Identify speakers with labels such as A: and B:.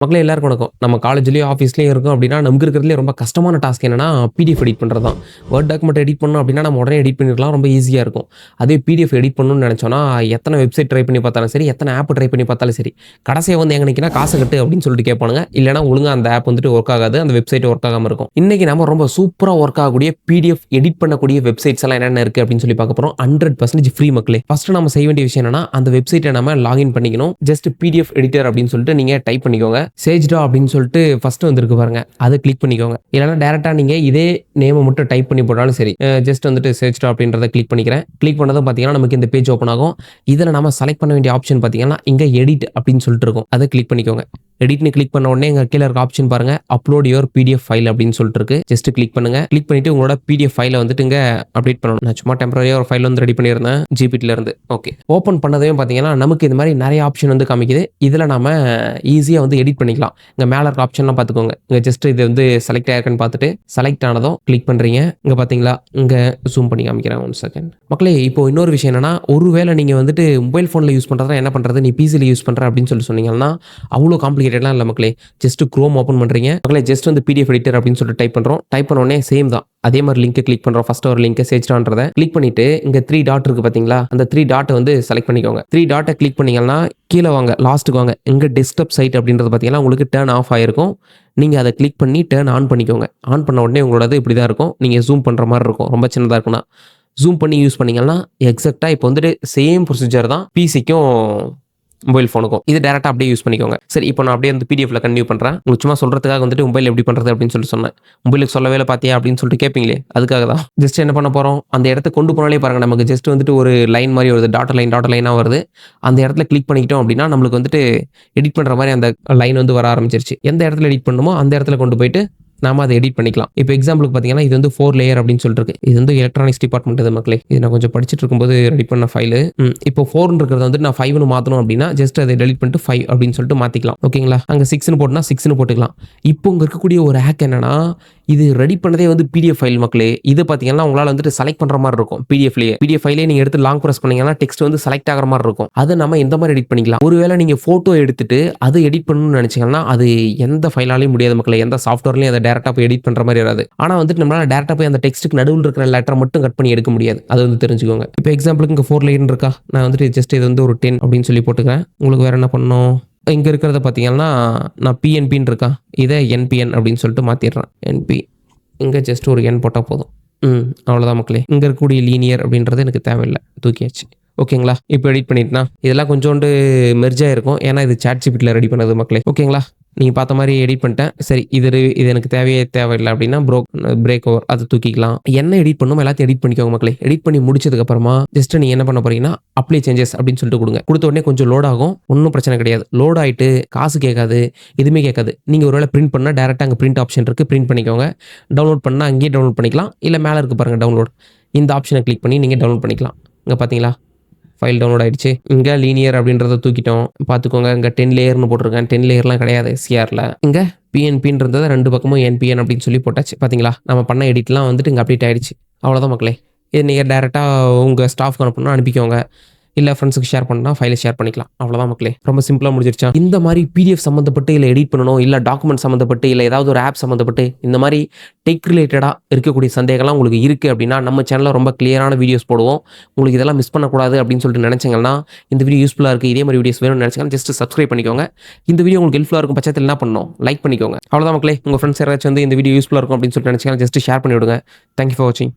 A: மக்களே எல்லாருக்கும் வணக்கம். நம்ம காலேஜ்லயும், ஆஃபீஸ்லயும் இருக்கோம் அப்படின்னா, நமக்கு இருக்கிறதுலயே ரொம்ப கஷ்டமான டாஸ்க் என்னன்னா, பிடிஎஃப் எடிட் பண்றது தான். வேர்ட் டாக்குமெண்ட் எடிட் பண்ணணும் அப்படின்னா, நம்ம உடனே எடிட் பண்ணிடலாம். ரொம்ப ஈஸியா இருக்கும். அதே பிடிஎஃப் எடிட் பண்ணணும்னு நெனைச்சோம்னா, எத்தனை வெப்சைட் ட்ரை பண்ணி பார்த்தாலும் சரி, எத்தனை ஆப் ட்ரை பண்ணி பார்த்தாலும் சரி, கடைசியா வந்து எங்க நிக்குன்னா, காசு கட்டு அப்படின்னு சொல்லிட்டு கேட்பானுங்க. இல்லன்னா ஒழுங்கா அந்த ஆப் வந்துட்டு ஒர்க் ஆகாது. அந்த வெப்சைட் ஒர்க் ஆகாம இருக்கும். இன்னைக்கு நம்ம ரொம்ப சூப்பரா ஒர்க் ஆகக்கூடிய பிடிஎஃப் எடிட் பண்ணக்கூடிய வெப்சைட்ஸ் எல்லாம் என்னென்ன இருக்கு அப்படின்னு சொல்லி பார்க்க போறோம். 100% ஃப்ரீ மக்களே. ஃபர்ஸ்ட் நம்ம செய்ய வேண்டிய விஷயம் என்னன்னா, அந்த வெப்சைட்டை நம்ம லாகின் பண்ணிக்கணும். ஜஸ்ட் பிடிஎஃப் எடிட்டர் அப்படின்னு சொல்லிட்டு நீங்க டைப் பண்ணிக்கோங்க. சேஜ்டா அப்படின்னு சொல்லிட்டு ஃபர்ஸ்ட் வந்திருக்கு பாருங்க, அதை கிளிக் பண்ணிக்கோங்க. இல்லைன்னா டேரக்டா நீங்க இதே நேமை மட்டும் டைப் பண்ணி போட்டாலும் சரி. ஜஸ்ட் வந்துட்டு சேஜ்டா அப்படின்றத கிளிக் பண்ணிக்கிறேன். கிளிக் பண்ணதும் பார்த்தீங்கன்னா நமக்கு இந்த பேஜ் ஓப்பன் ஆகும். இதில் நம்ம செலக்ட் பண்ண வேண்டிய ஆப்ஷன் பார்த்தீங்கன்னா இங்கே எடிட் அப்படின்னு சொல்லிட்டு இருக்கும். அதை கிளிக் பண்ணிக்கோங்க. எடிட்னு கிளிக் பண்ண உடனே எங்க கீழே இருக்க ஆப்ஷன் பாருங்க, அப்லோட் யுவர் பிடிஎஃப் ஃபைல் அப்படின்னு சொல்லிட்டு இருக்கு. ஜஸ்ட் கிளிக் பண்ணுங்க. கிளிக் பண்ணிட்டு உங்களோட பிடிஎஃப் ஃபைலை வந்துட்டு இங்க அப்டேட் பண்ணணும். நான் சும்மா டெம்பரரியா ஒரு ஃபைல் வந்து ரெடி பண்ணியிருந்தேன் ஜிபிடில இருந்து. ஓகே, ஓப்பன் பண்ணதையும் பார்த்தீங்கன்னா நமக்கு இது மாதிரி நிறைய ஆப்ஷன் வந்து காமிக்குது. இதில் நாம ஈஸியாக வந்து எடிட் பண்ணிக்கலாம். இங்க மேலே இருக்க ஆப்ஷன்லாம் பார்த்துக்கோங்க. இங்க ஜஸ்ட் இது வந்து செலக்ட் ஆயிருக்குன்னு பார்த்துட்டு செலக்ட் ஆனதும் கிளிக் பண்றீங்க. இங்க பார்த்தீங்களா, இங்க ஜூம் பண்ணி காமிக்கிறேன். 1 செகண்ட் மக்களே. இப்போ இன்னொரு விஷயம் என்னன்னா, ஒருவேளை நீங்க வந்துட்டு மொபைல் ஃபோனில் யூஸ் பண்றதா என்ன பண்றது, நீ பிசியில் யூஸ் பண்ற அப்படின்னு சொல்லி சொன்னீங்கன்னா அவ்வளோ காம்ப்ளிகேட்டட்லாம் இல்லை மக்களே. ஜஸ்ட் குரோம் ஓப்பன் பண்றீங்க மக்களே. ஜஸ்ட் வந்து பிடிஎஃப் எடிட்டர் அப்படின்னு சொல்லிட்டு டைப் பண்றோம். டைப் பண்ண உடனே சேம் தான், அதே மாதிரி லிங்க் கிளிக் பண்றோம். ஃபர்ஸ்ட் ஒரு லிங்க் சேஜ்டான்றதை கிளிக் பண்ணிட்டு இங்க 3 டாட் இருக்கு பாத்தீங்களா, அந்த 3 டாட் வந்து செலக்ட் பண்ணிக்கோங்க. 3 டாட்டை கிளிக் பண்ணீங்கன்னா கீழே வாங்க, லாஸ்ட்டுக்கு வாங்க. இங்க டெஸ்க்டாப் சைட் அப்படின்றது பாத்தீங்கன்னா உங்களுக்கு டர்ன் ஆஃப் ஆயிருக்கும். நீங்க அதை கிளிக் பண்ணி டர்ன் ஆன் பண்ணிக்கோங்க. ஆன் பண்ண உடனே உங்களோட இப்படி தான் இருக்கும். நீங்க ஜூம் பண்ற மாதிரி இருக்கும். ரொம்ப சின்னதா இருக்குன்னா ஜூம் பண்ணி யூஸ் பண்ணீங்கன்னா எக்ஸாக்டா இப்போ வந்துட்டு சேம் ப்ரொசீஜர் தான் பிசிக்கும் மொபைல் ஃபோனுக்கும். இது டேரக்டா அப்படியே யூஸ் பண்ணிக்கோங்க. சரி, இப்போ நான் அப்படியே வந்து பிடிஎஃப்ல கன்டினியூ பண்றேன். உங்களுக்கு சும்மா சொல்றதுக்காக வந்துட்டு மொபைல் எப்படி பண்றது அப்படின்னு சொல்லி சொன்னேன். மொபைலுக்கு சொல்லவே இல்லை பாத்தியா அப்படின்னு சொல்லிட்டு கேட்பீங்களே, அதுக்காக தான். ஜஸ்ட் என்ன பண்ண போறோம், அந்த இடத்த கொண்டு போனாலே பாருங்க, நமக்கு ஜஸ்ட் வந்துட்டு ஒரு லைன் மாதிரி வருது. டாட் லைனா வருது. அந்த இடத்துல கிளிக் பண்ணிக்கிட்டோம் அப்படின்னா நம்மளுக்கு வந்துட்டு எடிட் பண்ற மாதிரி அந்த லைன் வந்து வர ஆரம்பிச்சிருச்சு. எந்த இடத்துல எடிட் பண்ணுமோ அந்த இடத்துல கொண்டு போயிட்டு நாம அதை எடிட் பண்ணிக்கலாம். இப்போ எக்ஸாம்பிளுக்கு பார்த்தீங்கன்னா இது வந்து 4 லேயர் அப்படின்னு சொல்லிட்டு இருக்கு. இது வந்து எலக்ட்ரானிக்ஸ் டிபார்ட்மெண்ட் இது மக்களே. இது நான் கொஞ்சம் படிச்சுட்டு இருக்கும்போது ரெடி பண்ண ஃபைலு. இப்போ 4 இருக்கிறத வந்து நான் 5னு மாற்றணும் அப்படின்னா ஜஸ்ட் அதை டெலிட் பண்ணிட்டு 5 அப்படின்னு சொல்லிட்டு மாற்றிக்கலாம். ஓகேங்களா, அங்கே 6னு போட்டுனா 6னு போட்டுக்கலாம். இப்போ இங்கே இருக்கக்கூடிய ஒரு ஹேக் என்னன்னா, இது ரெடி பண்ணதே வந்து பிடிஎஃப் ஃபைல் மக்களே. இது பார்த்தீங்கன்னா உங்களால் வந்துட்டு செலக்ட் பண்ணுற மாதிரி இருக்கும். பிடிஎஃப் ஃபைலே நீங்கள் எடுத்து லாங் ப்ரெஸ் பண்ணீங்கன்னா டெக்ஸ்ட் வந்து செலக்ட் ஆகிற மாதிரி இருக்கும். அதை நம்ம இந்த மாதிரி எடிட் பண்ணிக்கலாம். ஒருவேளை நீங்கள் ஃபோட்டோ எடுத்துட்டு அதை எடிட் பண்ணணும்னு நினைச்சீங்கன்னா அது எந்த ஃபைலாலையும் முடியாது மக்களே. எந்த சாஃப்ட்வேர்லையும் அதை டேரக்டாக போய் எடிட் பண்ணுற மாதிரி வராது. ஆனால் வந்துட்டு நம்மளால டேரக்டாக போய் அந்த டெக்ஸ்ட்டுக்கு நடுவில் இருக்கிற லெட்டரை மட்டும் கட் பண்ணி எடுக்க முடியாது. அது வந்து தெரிஞ்சுக்கோங்க. இப்போ எக்ஸாம்பிளுக்கு இங்கே 4 லைன் இருக்கா, நான் வந்துட்டு ஜஸ்ட் இது வந்து ஒரு 10 அப்படின்னு சொல்லி போட்டுக்கிறேன். உங்களுக்கு வேற என்ன பண்ணணும், இங்கே இருக்கிறத பார்த்தீங்கன்னா நான் பிஎன்பின்னு இருக்கா, இதை என்பிஎன் அப்படின்னு சொல்லிட்டு மாற்றிடுறேன். என்பி இங்கே ஜஸ்ட் ஒரு என் போட்டால் போதும். அவ்வளோதான் மக்களே. இங்கே இருக்கக்கூடிய லீனியர் அப்படின்றது எனக்கு தேவையில்லை, தூக்கியாச்சு. ஓகேங்களா, இப்போ எடிட் பண்ணிட்டுனா இதெல்லாம் கொஞ்சோண்டு மெர்ஜாக இருக்கும். ஏன்னா இது சாட்ஜிபிட்டியில் ரெடி பண்ணது மக்களே. ஓகேங்களா, நீங்கள் பார்த்த மாதிரி எடிட் பண்ணிட்டேன். சரி, இது எனக்கு தேவையில்லை அப்படின்னா பிரேக் ஓவர் அதை தூக்கிக்கலாம். என்ன எடிட் பண்ணுமோ எல்லாத்தையும் எடிட் பண்ணிக்கோங்க மக்களே. எடிட் பண்ணி முடிச்சதுக்கப்புறமா ஜஸ்ட் நீங்கள் என்ன பண்ண போறீங்கன்னா அப்ளை சேஞ்சஸ் அப்படின்னு சொல்லிட்டு கொடுங்க. கொடுத்த உடனே கொஞ்சம் லோட் ஆகும், ஒன்றும் பிரச்சனை கிடையாது. லோட் ஆகிட்டு காசு கேட்காது, எதுவுமே கேட்காது. நீங்கள் ஒருவேளை பிரிண்ட் பண்ணால் டேரெக்டாக அங்கே பிரிண்ட் ஆப்ஷன் இருக்குது, பிரிண்ட் பண்ணிக்கோங்க. டவுன்லோட் பண்ணால் அங்கேயே டவுன்லோட் பண்ணிக்கலாம். இல்லை மேலே இருக்குது பாருங்கள் டவுன்லோட், இந்த ஆப்ஷனை கிளிக் பண்ணி நீங்கள் டவுன்லோட் பண்ணிக்கலாம். இங்கே பார்த்தீங்களா ஃபைல் டவுன்லோட் ஆயிடுச்சு. இங்கே லீனியர் அப்படின்றத தூக்கிட்டோம். பார்த்துக்கோங்க, இங்கே 10 லேயர்னு போட்டிருக்கேன். 10 லேயர்லாம் கிடையாது சிஆரில். இங்கே பிஎன்பின்றது 2 பக்கமும் என்பிஎன் அப்படின்னு சொல்லி போட்டாச்சு. பார்த்தீங்களா, நம்ம பண்ண எடிட்லாம் வந்துட்டு இங்கே அப்டேட் ஆயிடுச்சு. அவ்வளோதான் மக்களே. இது நீங்கள் டேரெக்டாக உங்கள் ஸ்டாஃப்க்கு அனுப்பணும்னா அனுப்பிக்கோங்க. இல்லை ஃப்ரெண்ட்ஸுக்கு ஷேர் பண்ணால் ஃபைலை ஷேர் பண்ணிக்கலாம். அவ்வளோதான் மக்களே, ரொம்ப சிம்பிளாக முடிஞ்சிருச்சா. இந்த மாதிரி பிடிஎஃப் சம்மந்தப்பட்டு இல்லை எடிட் பண்ணணும், இல்லை டாக்குமெண்ட் சம்மந்தப்பட்டு, இல்லை ஏதாவது ஒரு ஆப் சம்மந்தப்பட்டு இந்த மாதிரி டெக் ரிலேட்டடாக இருக்கக்கூடிய சந்தேகம்லாம் உங்களுக்கு இருக்குது அப்படின்னா நம்ம சேனலில் ரொம்ப கிளியரான வீடியோஸ் போடுவோம். உங்களுக்கு இதெல்லாம் மிஸ் பண்ணக்கூடாது அப்படின்னு சொல்லிட்டு நினச்சிங்கன்னா, இந்த வீடியோ யூஸ்ஃபுல்லாக இருக்குது, இதே மாதிரி வீடியோஸ் வேணும்னு நினச்சிங்கன்னா ஜஸ்ட் சப்ஸ்கிரைப் பண்ணிக்கோங்க. இந்த வீடியோ உங்களுக்கு ஹெல்ப்ஃபுல்லாக இருக்கும் பட்சத்தில் என்ன பண்ணணும், லைக் பண்ணிக்கோங்க. அவ்வளோதான் மக்களே. உங்கள் ஃப்ரெண்ட்ஸ் யாராச்சும் வந்து இந்த வீடியோ யூஸ்ஃபுல்லாக இருக்கும் அப்படின்னு சொல்லிட்டு நினச்சிங்கன்னா ஜஸ்ட் ஷேர் பண்ணி விடுங்க. தேங்க்யூ ஃபார் வாட்சிங்.